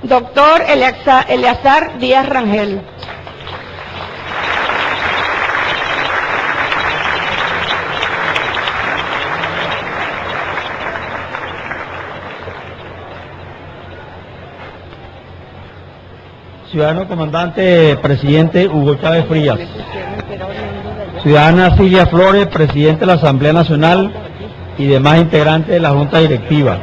Doctor Eleazar Díaz Rangel. Ciudadano comandante presidente Hugo Chávez Frías. Ciudadana Silvia Flores, presidente de la Asamblea Nacional y demás integrantes de la Junta Directiva.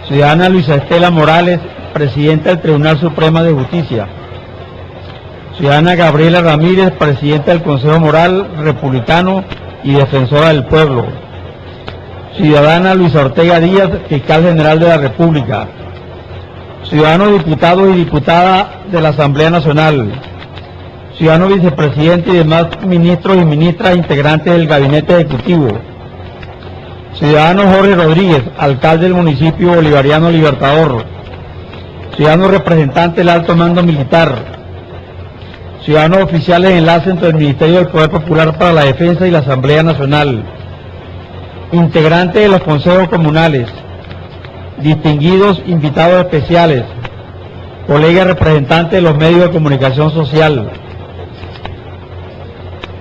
Ciudadana Luisa Estela Morales, presidenta del Tribunal Supremo de Justicia. Ciudadana Gabriela Ramírez, presidenta del Consejo Moral Republicano y defensora del pueblo. Ciudadana Luisa Ortega Díaz, fiscal general de la República. Ciudadanos diputados y diputadas de la Asamblea Nacional. Ciudadano vicepresidente y demás ministros y ministras integrantes del Gabinete Ejecutivo. Ciudadano Jorge Rodríguez, alcalde del municipio bolivariano Libertador. Ciudadanos representantes del alto mando militar. Ciudadanos oficiales de enlace entre el Ministerio del Poder Popular para la Defensa y la Asamblea Nacional. Integrantes de los consejos comunales. Distinguidos invitados especiales. Colegas representantes de los medios de comunicación social.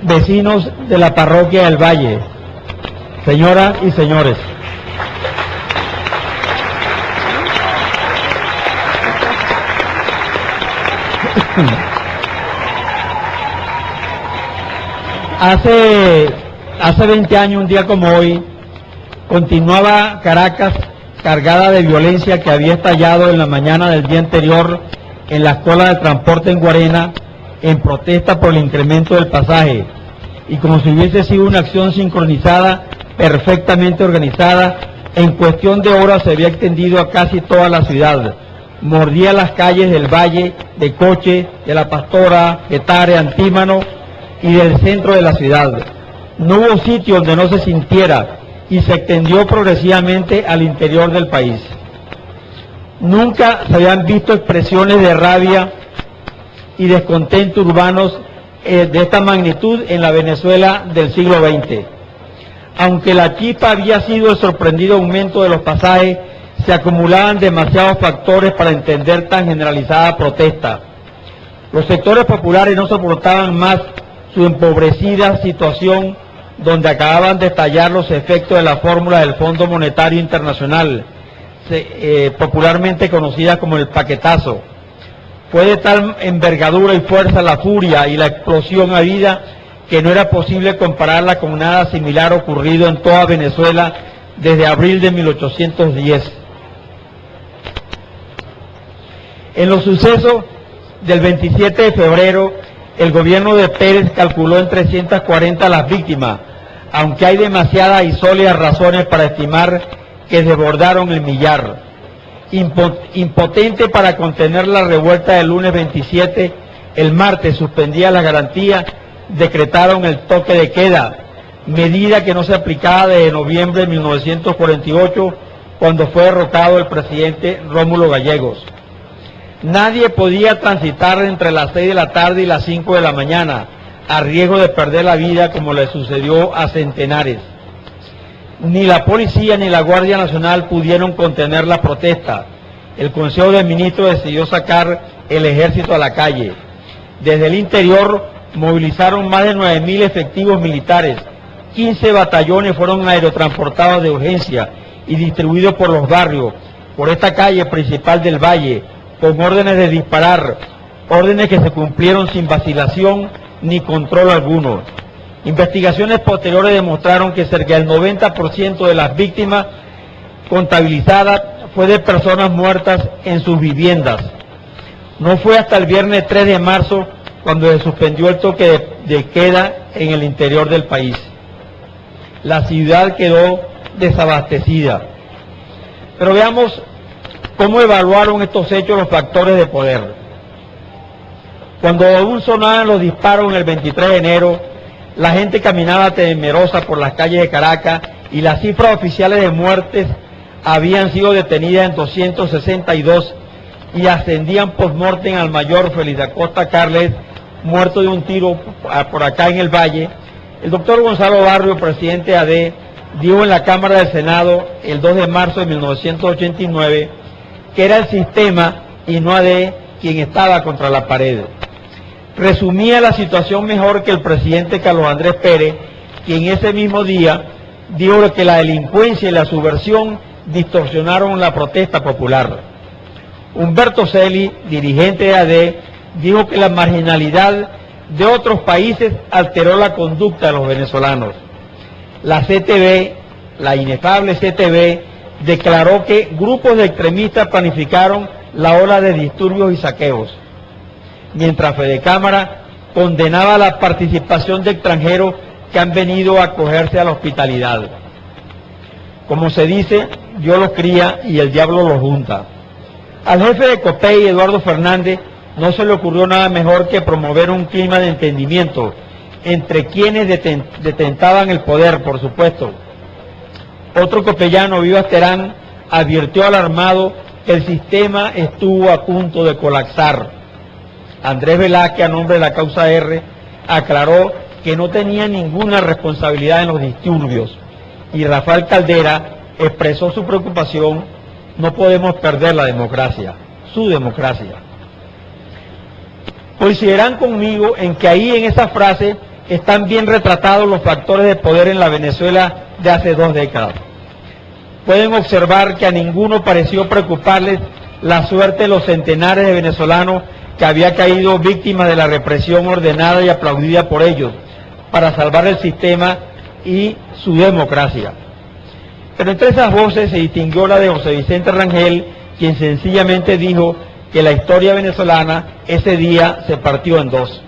Vecinos de la parroquia del Valle. Señoras y señores. Hace 20 años, un día como hoy, continuaba Caracas cargada de violencia que había estallado en la mañana del día anterior en la escuela de transporte en Guarena en protesta por el incremento del pasaje, y como si hubiese sido una acción sincronizada, perfectamente organizada, en cuestión de horas se había extendido a casi toda la ciudad. Mordía las calles del Valle, de Coche, de La Pastora, Getare, Antímano y del centro de la ciudad. No hubo sitio donde no se sintiera, y se extendió progresivamente al interior del país. Nunca se habían visto expresiones de rabia y descontento urbanos de esta magnitud en la Venezuela del siglo XX. Aunque la chispa había sido el sorprendido aumento de los pasajes, se acumulaban demasiados factores para entender tan generalizada protesta. Los sectores populares no soportaban más su empobrecida situación, donde acababan de estallar los efectos de la fórmula del Fondo Monetario Internacional, popularmente conocida como el paquetazo. Fue de tal envergadura y fuerza la furia y la explosión habida que no era posible compararla con nada similar ocurrido en toda Venezuela desde abril de 1810. En los sucesos del 27 de febrero, el gobierno de Pérez calculó en 340 las víctimas, aunque hay demasiadas y sólidas razones para estimar que desbordaron el millar. Impotente para contener la revuelta del lunes 27, el martes suspendía la garantía, decretaron el toque de queda, medida que no se aplicaba desde noviembre de 1948, cuando fue derrocado el presidente Rómulo Gallegos. Nadie podía transitar entre las 6 de la tarde y las 5 de la mañana, a riesgo de perder la vida como le sucedió a centenares. Ni la policía ni la Guardia Nacional pudieron contener la protesta. El Consejo de Ministros decidió sacar el ejército a la calle. Desde el interior movilizaron más de 9.000 efectivos militares, 15 batallones fueron aerotransportados de urgencia y distribuidos por los barrios, por esta calle principal del Valle, con órdenes de disparar, órdenes que se cumplieron sin vacilación ni control alguno. Investigaciones posteriores demostraron que cerca del 90% de las víctimas contabilizadas fue de personas muertas en sus viviendas. No fue hasta el viernes 3 de marzo cuando se suspendió el toque de queda en el interior del país. La ciudad quedó desabastecida. Pero veamos cómo evaluaron estos hechos los factores de poder. Cuando aún sonaban los disparos en el 23 de enero, la gente caminaba temerosa por las calles de Caracas y las cifras oficiales de muertes habían sido detenidas en 262 y ascendían post-mortem al mayor Félix Acosta Carles, muerto de un tiro por acá en el Valle. El doctor Gonzalo Barrio, presidente de AD, dijo en la Cámara del Senado el 2 de marzo de 1989 que era el sistema y no AD quien estaba contra la pared. Resumía la situación mejor que el presidente Carlos Andrés Pérez, quien ese mismo día dijo que la delincuencia y la subversión distorsionaron la protesta popular. Humberto Celi, dirigente de AD, dijo que la marginalidad de otros países alteró la conducta de los venezolanos. La CTV, la inefable CTV, declaró que grupos de extremistas planificaron la ola de disturbios y saqueos, mientras Fedecámara condenaba la participación de extranjeros que han venido a acogerse a la hospitalidad. Como se dice, Dios los cría y el diablo los junta. Al jefe de COPEI, Eduardo Fernández, no se le ocurrió nada mejor que promover un clima de entendimiento entre quienes detentaban el poder, por supuesto. Otro copellano, Vivas Terán, advirtió alarmado que el sistema estuvo a punto de colapsar. Andrés Velázquez, a nombre de la causa R, aclaró que no tenía ninguna responsabilidad en los disturbios, y Rafael Caldera expresó su preocupación: no podemos perder la democracia, su democracia. Coincidirán conmigo en que ahí en esa frase están bien retratados los factores de poder en la Venezuela de hace 2 décadas. Pueden observar que a ninguno pareció preocuparles la suerte de los centenares de venezolanos que había caído víctimas de la represión ordenada y aplaudida por ellos para salvar el sistema y su democracia. Pero entre esas voces se distinguió la de José Vicente Rangel, quien sencillamente dijo que la historia venezolana ese día se partió en dos.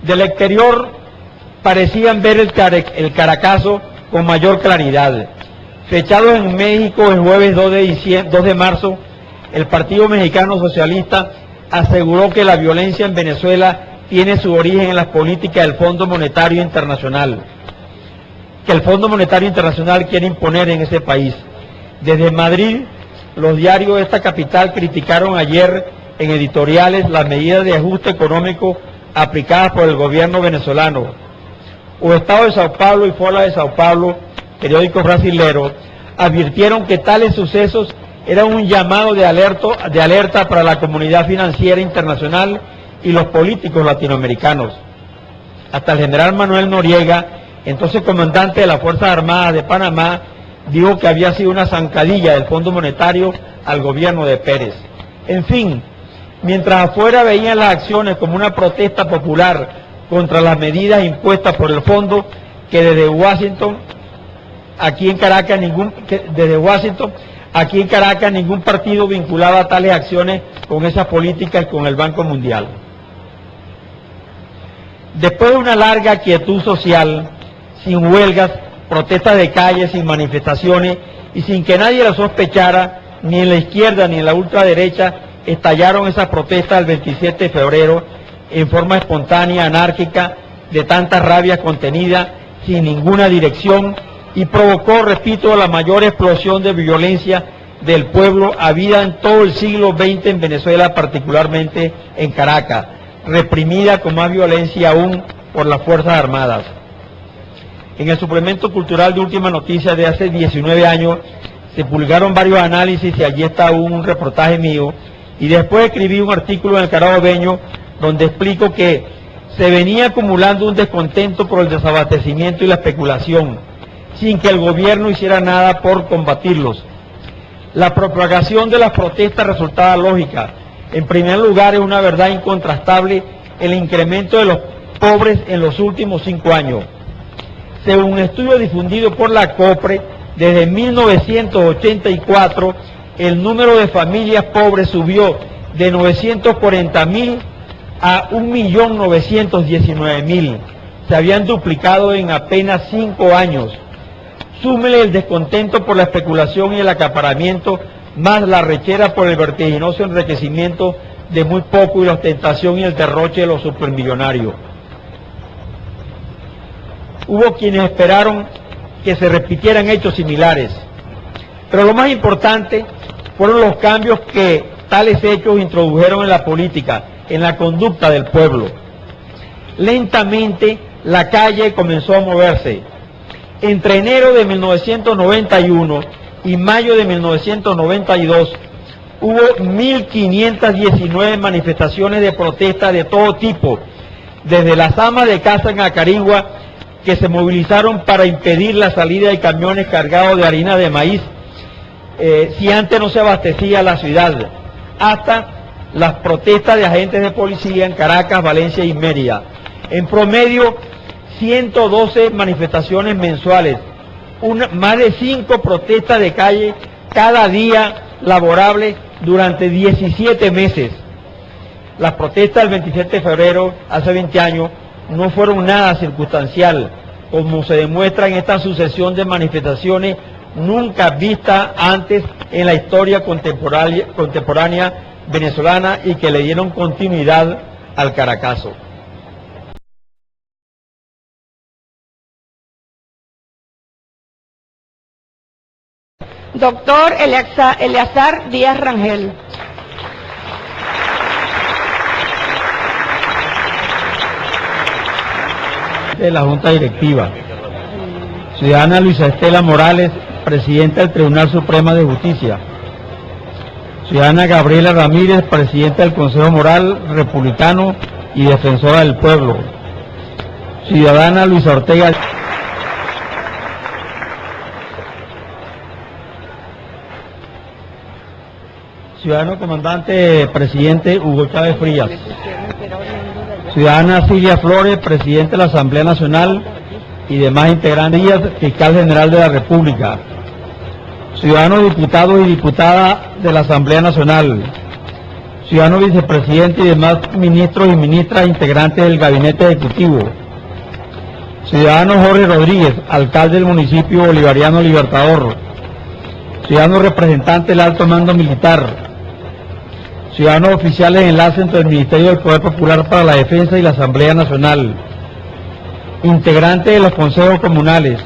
Del exterior parecían ver el Caracazo con mayor claridad. Fechados en México el jueves 2 de marzo, el Partido Mexicano Socialista aseguró que la violencia en Venezuela tiene su origen en las políticas del Fondo Monetario Internacional, que el Fondo Monetario Internacional quiere imponer en ese país. Desde Madrid, los diarios de esta capital criticaron ayer en editoriales las medidas de ajuste económico aplicadas por el gobierno venezolano. O Estado de Sao Paulo y Folha de Sao Paulo, periódicos brasileños, advirtieron que tales sucesos eran un llamado de alerta para la comunidad financiera internacional y los políticos latinoamericanos. Hasta el general Manuel Noriega, entonces comandante de las Fuerzas Armadas de Panamá, dijo que había sido una zancadilla del Fondo Monetario al gobierno de Pérez. En fin, mientras afuera veían las acciones como una protesta popular contra las medidas impuestas por el fondo, que desde Washington, aquí en Caracas ningún partido vinculaba tales acciones con esas políticas y con el Banco Mundial. Después de una larga quietud social, sin huelgas, protestas de calle, sin manifestaciones y sin que nadie lo sospechara, ni en la izquierda ni en la ultraderecha, estallaron esas protestas el 27 de febrero en forma espontánea, anárquica, de tanta rabia contenida, sin ninguna dirección, y provocó, repito, la mayor explosión de violencia del pueblo habida en todo el siglo XX en Venezuela, particularmente en Caracas, reprimida con más violencia aún por las Fuerzas Armadas. En el suplemento cultural de Última Noticia de hace 19 años se publicaron varios análisis y allí está un reportaje mío, y después escribí un artículo en el Carabobeño donde explico que se venía acumulando un descontento por el desabastecimiento y la especulación, sin que el gobierno hiciera nada por combatirlos. La propagación de las protestas resultaba lógica. En primer lugar, es una verdad incontrastable el incremento de los pobres en los últimos 5 años. Según un estudio difundido por la COPRE, desde 1984, el número de familias pobres subió de 940.000 a 1.919.000. Se habían duplicado en apenas 5 años. Súmele el descontento por la especulación y el acaparamiento, más la rechera por el vertiginoso enriquecimiento de muy poco y la ostentación y el derroche de los supermillonarios. Hubo quienes esperaron que se repitieran hechos similares, pero lo más importante fueron los cambios que tales hechos introdujeron en la política, en la conducta del pueblo. Lentamente la calle comenzó a moverse. Entre enero de 1991 y mayo de 1992, Hubo 1.519 manifestaciones de protesta de todo tipo, desde las amas de casa en Acarigua, que se movilizaron para impedir la salida de camiones cargados de harina de maíz, si antes no se abastecía la ciudad, hasta las protestas de agentes de policía en Caracas, Valencia y Mérida. En promedio, 112 manifestaciones mensuales, más de 5 protestas de calle cada día laborable durante 17 meses. Las protestas del 27 de febrero, hace 20 años, no fueron nada circunstancial, como se demuestra en esta sucesión de manifestaciones nunca vista antes en la historia contemporánea venezolana y que le dieron continuidad al Caracazo. Doctor Eleazar Díaz Rangel. De la Junta Directiva. Ciudadana Luisa Estela Morales, Presidenta del Tribunal Supremo de Justicia. Ciudadana Gabriela Ramírez, Presidenta del Consejo Moral Republicano y Defensora del Pueblo. Ciudadana Luisa Ortega. Ciudadano Comandante Presidente Hugo Chávez Frías. Ciudadana Silvia Flores, Presidente de la Asamblea Nacional y demás integrantes, Fiscal General de la República. Ciudadanos diputados y diputadas de la Asamblea Nacional. Ciudadano Vicepresidente y demás ministros y ministras integrantes del Gabinete Ejecutivo. Ciudadano Jorge Rodríguez, Alcalde del municipio Bolivariano Libertador. Ciudadanos representantes del Alto Mando Militar. Ciudadanos oficiales de enlace entre el Ministerio del Poder Popular para la Defensa y la Asamblea Nacional, integrantes de los consejos comunales,